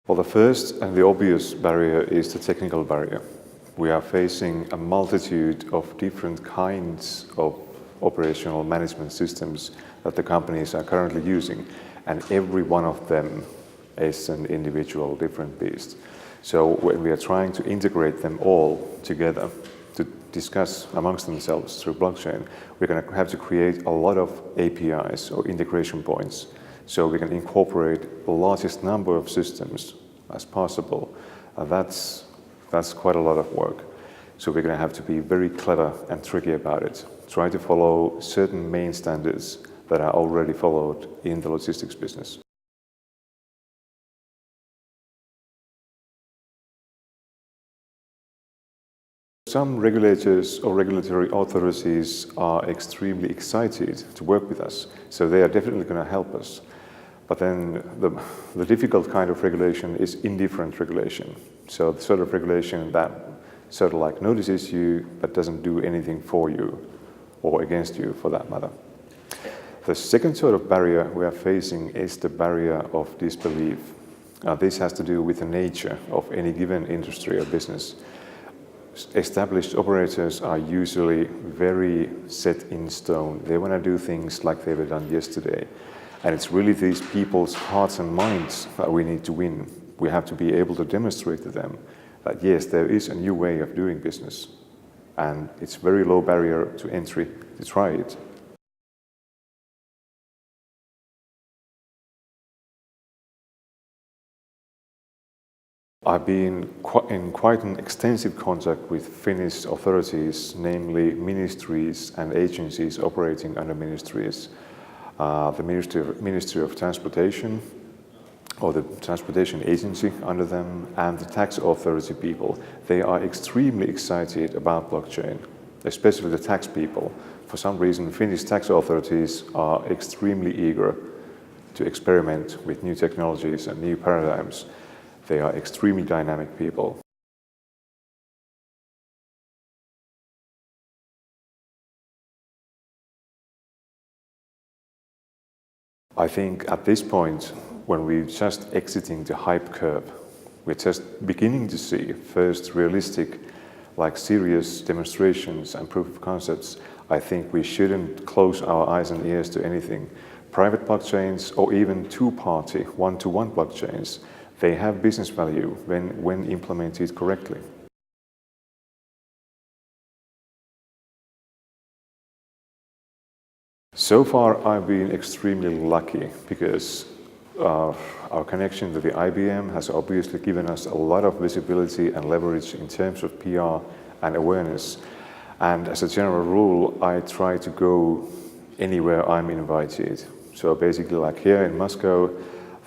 Well, the first and the obvious barrier is the technical barrier. We are facing a multitude of different kinds of operational management systems that the companies are currently using, and every one of them is an individual different beast. So when we are trying to integrate them all together to discuss amongst themselves through blockchain, we're going to have to create a lot of APIs or integration points so we can incorporate the largest number of systems as possible. That's quite a lot of work. So we're going to have to be very clever and tricky about it. Try to follow certain main standards that are already followed in the logistics business. Some regulators or regulatory authorities are extremely excited to work with us, so they are definitely going to help us. But then the difficult kind of regulation is indifferent regulation. So the sort of regulation that sort of like notices you but doesn't do anything for you or against you for that matter. The second sort of barrier we are facing is the barrier of disbelief. This has to do with the nature of any given industry or business. Established operators are usually very set in stone. They want to do things like they were done yesterday. And it's really these people's hearts and minds that we need to win. We have to be able to demonstrate to them that yes, there is a new way of doing business. And it's very low barrier to entry to try it. I've been in quite an extensive contact with Finnish authorities, namely ministries and agencies operating under ministries. The Ministry of Transportation, or the Transportation Agency under them, and the tax authority people. They are extremely excited about blockchain, especially the tax people. For some reason, Finnish tax authorities are extremely eager to experiment with new technologies and new paradigms. They are extremely dynamic people. I think at this point, when we're just exiting the hype curve, we're just beginning to see first realistic, like serious demonstrations and proof of concepts. I think we shouldn't close our eyes and ears to anything. Private blockchains or even two-party, one-to-one blockchains, they have business value when implemented correctly. So far, I've been extremely lucky because our connection to the IBM has obviously given us a lot of visibility and leverage in terms of PR and awareness. And as a general rule, I try to go anywhere I'm invited. So basically, like here in Moscow,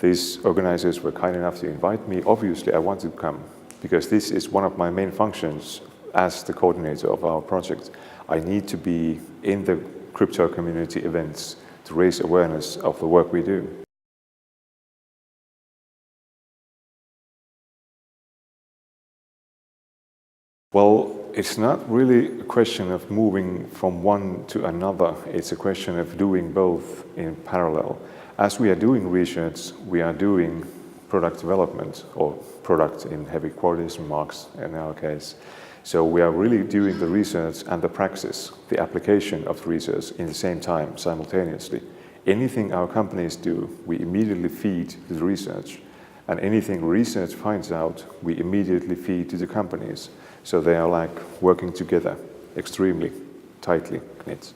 these organizers were kind enough to invite me. Obviously, I want to come because this is one of my main functions as the coordinator of our project. I need to be in the crypto community events to raise awareness of the work we do. Well, it's not really a question of moving from one to another. It's a question of doing both in parallel. As we are doing research, we are doing product development, or product in heavy quotation marks in our case. So we are really doing the research and the praxis, the application of the research in the same time, simultaneously. Anything our companies do, we immediately feed to the research. And anything research finds out, we immediately feed to the companies. So they are like working together, extremely tightly knit.